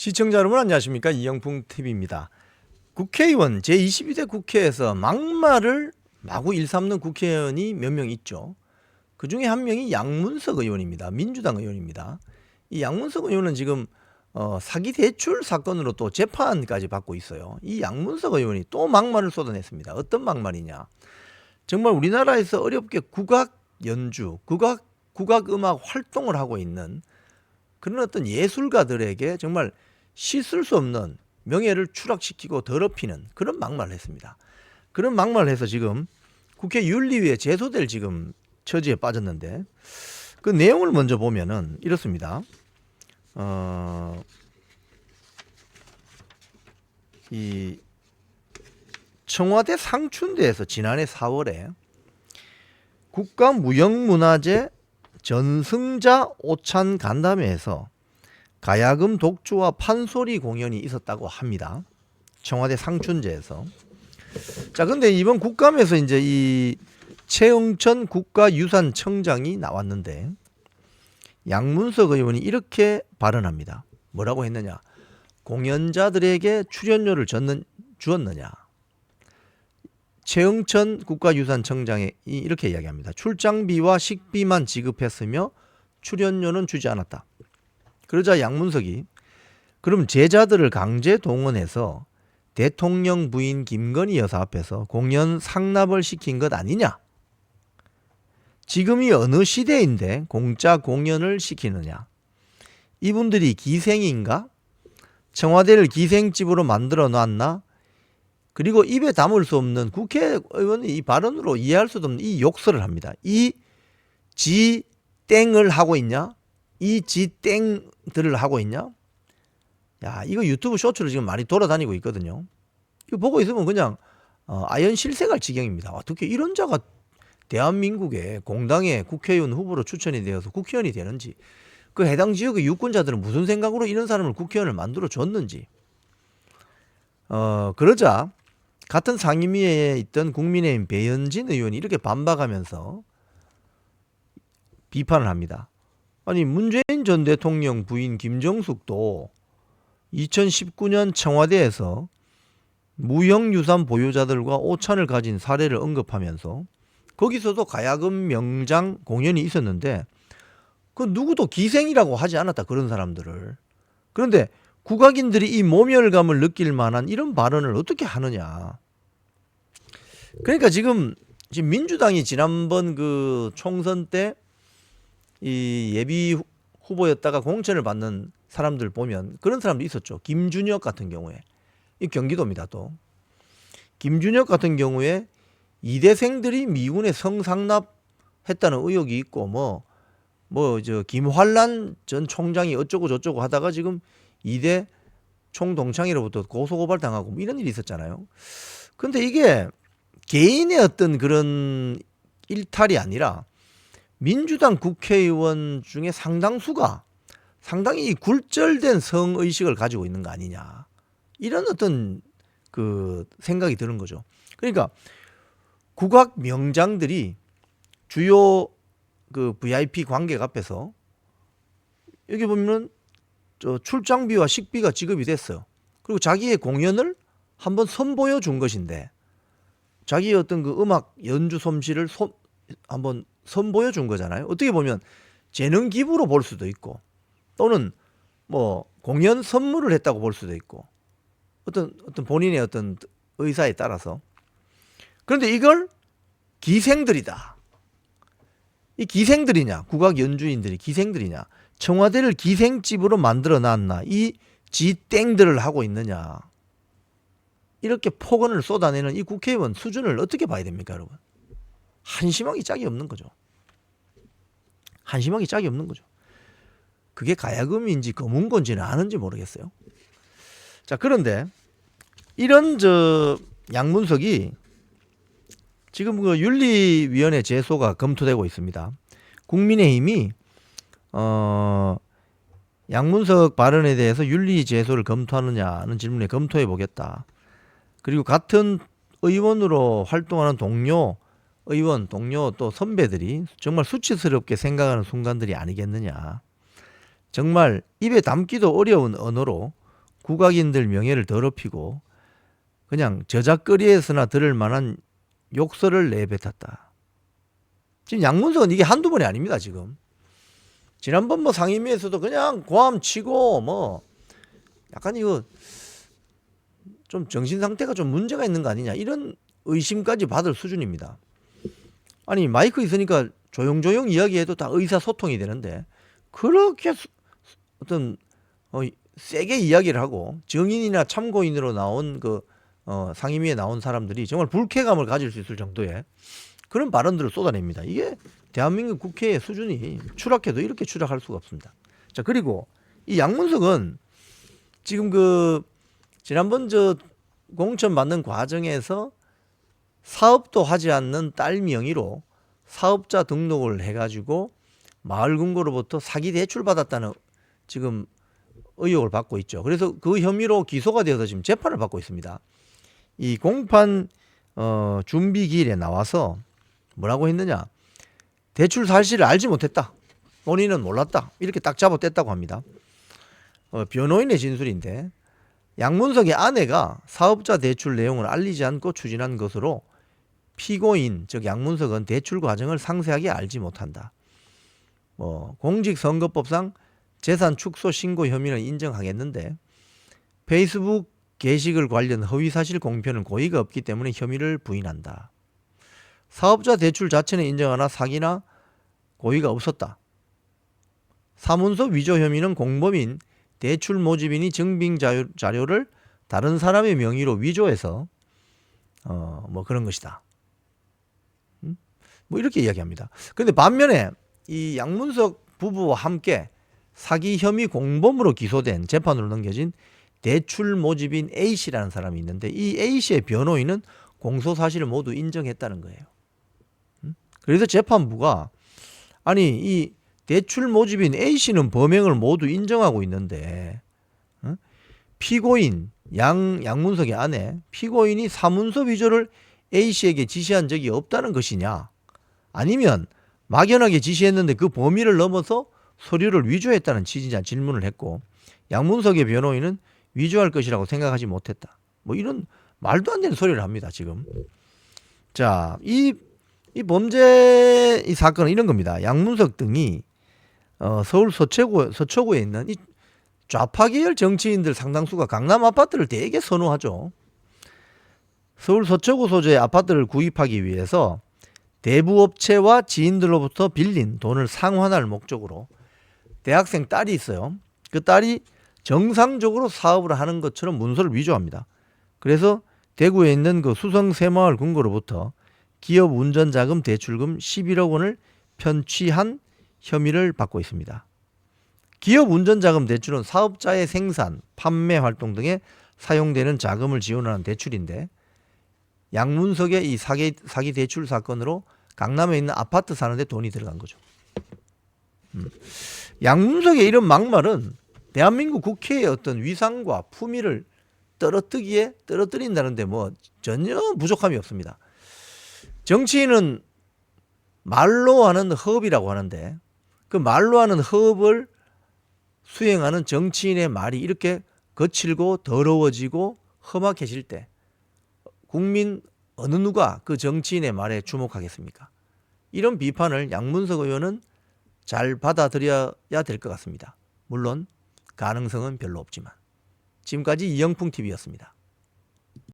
시청자 여러분 안녕하십니까? 이영풍 TV입니다. 국회의원 제22대 국회에서 막말을 마구 일삼는 국회의원이 몇 명 있죠. 그 중에 한 명이 양문석 의원입니다. 민주당 의원입니다. 이 양문석 의원은 지금 사기 대출 사건으로 또 재판까지 받고 있어요. 이 양문석 의원이 또 막말을 쏟아냈습니다. 어떤 막말이냐? 정말 우리나라에서 어렵게 국악 연주, 국악 음악 활동을 하고 있는 그런 어떤 예술가들에게 정말 씻을 수 없는 명예를 추락시키고 더럽히는 그런 막말을 했습니다. 그런 막말을 해서 지금 국회 윤리위에 제소될 지금 처지에 빠졌는데 그 내용을 먼저 보면은 이렇습니다. 이 청와대 상춘대에서 지난해 4월에 국가무형문화재 전승자 오찬 간담회에서 가야금 독주와 판소리 공연이 있었다고 합니다. 청와대 상춘제에서. 자, 근데 이번 국감에서 이제 이 최응천 국가유산청장이 나왔는데 양문석 의원이 이렇게 발언합니다. 뭐라고 했느냐? 공연자들에게 출연료를 주었느냐? 최응천 국가유산청장이 이렇게 이야기합니다. 출장비와 식비만 지급했으며 출연료는 주지 않았다. 그러자 양문석이 그럼 제자들을 강제 동원해서 대통령 부인 김건희 여사 앞에서 공연 상납을 시킨 것 아니냐? 지금이 어느 시대인데 공짜 공연을 시키느냐? 이분들이 기생인가? 청와대를 기생집으로 만들어 놨나? 그리고 입에 담을 수 없는 국회의원이 이 발언으로 이해할 수도 없는 이 욕설을 합니다. 이 지땡을 하고 있냐? 이 지땡들을 하고 있냐? 야, 이거 유튜브 쇼츠로 지금 많이 돌아다니고 있거든요. 이거 보고 있으면 그냥 아연 실색할 지경입니다. 어떻게 이런 자가 대한민국의 공당의 국회의원 후보로 추천이 되어서 국회의원이 되는지, 그 해당 지역의 유권자들은 무슨 생각으로 이런 사람을 국회의원을 만들어 줬는지. 그러자 같은 상임위에 있던 국민의힘 배현진 의원이 이렇게 반박하면서 비판을 합니다. 아니, 문재인 전 대통령 부인 김정숙도 2019년 청와대에서 무형유산 보유자들과 오찬을 가진 사례를 언급하면서 거기서도 가야금 명장 공연이 있었는데 그 누구도 기생이라고 하지 않았다, 그런 사람들을. 그런데 국악인들이 이 모멸감을 느낄 만한 이런 발언을 어떻게 하느냐. 그러니까 지금 민주당이 지난번 그 총선 때 이 예비 후보였다가 공천을 받는 사람들 보면 그런 사람도 있었죠. 김준혁 같은 경우에, 이 경기도입니다. 또 김준혁 같은 경우에 이대생들이 미군에 성상납했다는 의혹이 있고 저 김환란 전 총장이 어쩌고 저쩌고 하다가 지금 이대 총동창회로부터 고소고발 당하고 이런 일이 있었잖아요. 근데 이게 개인의 어떤 그런 일탈이 아니라 민주당 국회의원 중에 상당수가 상당히 굴절된 성의식을 가지고 있는 거 아니냐, 이런 어떤 그 생각이 드는 거죠. 그러니까 국악 명장들이 주요 그 VIP 관객 앞에서 여기 보면은 저 출장비와 식비가 지급이 됐어요. 그리고 자기의 공연을 한번 선보여 준 것인데, 자기의 어떤 그 음악 연주 솜씨를 한번 선보여 준 거잖아요. 어떻게 보면 재능 기부로 볼 수도 있고, 또는 뭐 공연 선물을 했다고 볼 수도 있고, 어떤 본인의 어떤 의사에 따라서. 그런데 이걸 기생들이다. 이 기생들이냐, 국악 연주인들이 기생들이냐, 청와대를 기생집으로 만들어 놨나, 이 지땡들을 하고 있느냐, 이렇게 폭언을 쏟아내는 이 국회의원 수준을 어떻게 봐야 됩니까, 여러분? 한심하기 짝이 없는 거죠. 한심하기 짝이 없는 거죠. 그게 가야금인지 검은건지는 아는지 모르겠어요. 자, 그런데 이런 양문석이 지금 그 윤리위원회 제소가 검토되고 있습니다. 국민의힘이 양문석 발언에 대해서 윤리 제소를 검토하느냐는 질문에 검토해 보겠다. 그리고 같은 의원으로 활동하는 동료 또 선배들이 정말 수치스럽게 생각하는 순간들이 아니겠느냐. 정말 입에 담기도 어려운 언어로 국악인들 명예를 더럽히고 그냥 저작거리에서나 들을 만한 욕설을 내뱉었다. 지금 양문석은 이게 한두 번이 아닙니다. 지금 지난번 뭐 상임위에서도 그냥 고함 치고 뭐 약간 이거 좀 정신 상태가 좀 문제가 있는 거 아니냐 이런 의심까지 받을 수준입니다. 아니 마이크 있으니까 조용조용 이야기해도 다 의사소통이 되는데 그렇게 어떤 세게 이야기를 하고 증인이나 참고인으로 나온 상임위에 나온 사람들이 정말 불쾌감을 가질 수 있을 정도의 그런 발언들을 쏟아냅니다. 이게 대한민국 국회의 수준이 추락해도 이렇게 추락할 수가 없습니다. 자, 그리고 이 양문석은 지금 지난번 공천 받는 과정에서 사업도 하지 않는 딸 명의로 사업자 등록을 해가지고 마을금고로부터 사기 대출 받았다는 지금 의혹을 받고 있죠. 그래서 그 혐의로 기소가 되어서 지금 재판을 받고 있습니다. 이 공판 준비 기일에 나와서 뭐라고 했느냐? 대출 사실을 알지 못했다. 본인은 몰랐다. 이렇게 딱 잡아뗐다고 합니다. 변호인의 진술인데 양문석의 아내가 사업자 대출 내용을 알리지 않고 추진한 것으로 피고인 즉 양문석은 대출 과정을 상세하게 알지 못한다. 공직선거법상 재산 축소 신고 혐의는 인정하겠는데 페이스북 게시글 관련 허위사실 공표는 고의가 없기 때문에 혐의를 부인한다. 사업자 대출 자체는 인정하나 사기나 고의가 없었다. 사문서 위조 혐의는 공범인 대출 모집인이 증빙 자료를 다른 사람의 명의로 위조해서 그런 것이다. 뭐 이렇게 이야기합니다. 그런데 반면에 이 양문석 부부와 함께 사기 혐의 공범으로 기소된 재판으로 넘겨진 대출 모집인 A씨라는 사람이 있는데 이 A씨의 변호인은 공소 사실을 모두 인정했다는 거예요. 그래서 재판부가 아니 이 대출 모집인 A씨는 범행을 모두 인정하고 있는데 피고인 양문석의 아내 피고인이 사문서 위조를 A씨에게 지시한 적이 없다는 것이냐 아니면 막연하게 지시했는데 그 범위를 넘어서 서류를 위조했다는 취지냐 질문을 했고 양문석의 변호인은 위조할 것이라고 생각하지 못했다. 뭐 이런 말도 안 되는 소리를 합니다. 지금. 자, 이 범죄 이 사건은 이런 겁니다. 양문석 등이 서울 서초구에 있는 이 좌파 계열 정치인들 상당수가 강남 아파트를 되게 선호하죠. 서울 서초구 소재의 아파트를 구입하기 위해서 대부업체와 지인들로부터 빌린 돈을 상환할 목적으로 대학생 딸이 있어요. 그 딸이 정상적으로 사업을 하는 것처럼 문서를 위조합니다. 그래서 대구에 있는 그 수성새마을 금고로부터 기업 운전자금 대출금 11억 원을 편취한 혐의를 받고 있습니다. 기업 운전자금 대출은 사업자의 생산, 판매 활동 등에 사용되는 자금을 지원하는 대출인데 양문석의 이 사기 대출 사건으로 강남에 있는 아파트 사는데 돈이 들어간 거죠. 양문석의 이런 막말은 대한민국 국회의 어떤 위상과 품위를 떨어뜨린다는데 뭐 전혀 부족함이 없습니다. 정치인은 말로 하는 허업이라고 하는데 그 말로 하는 허업을 수행하는 정치인의 말이 이렇게 거칠고 더러워지고 험악해질 때 국민 어느 누가 그 정치인의 말에 주목하겠습니까? 이런 비판을 양문석 의원은 잘 받아들여야 될 것 같습니다. 물론 가능성은 별로 없지만. 지금까지 이영풍TV였습니다.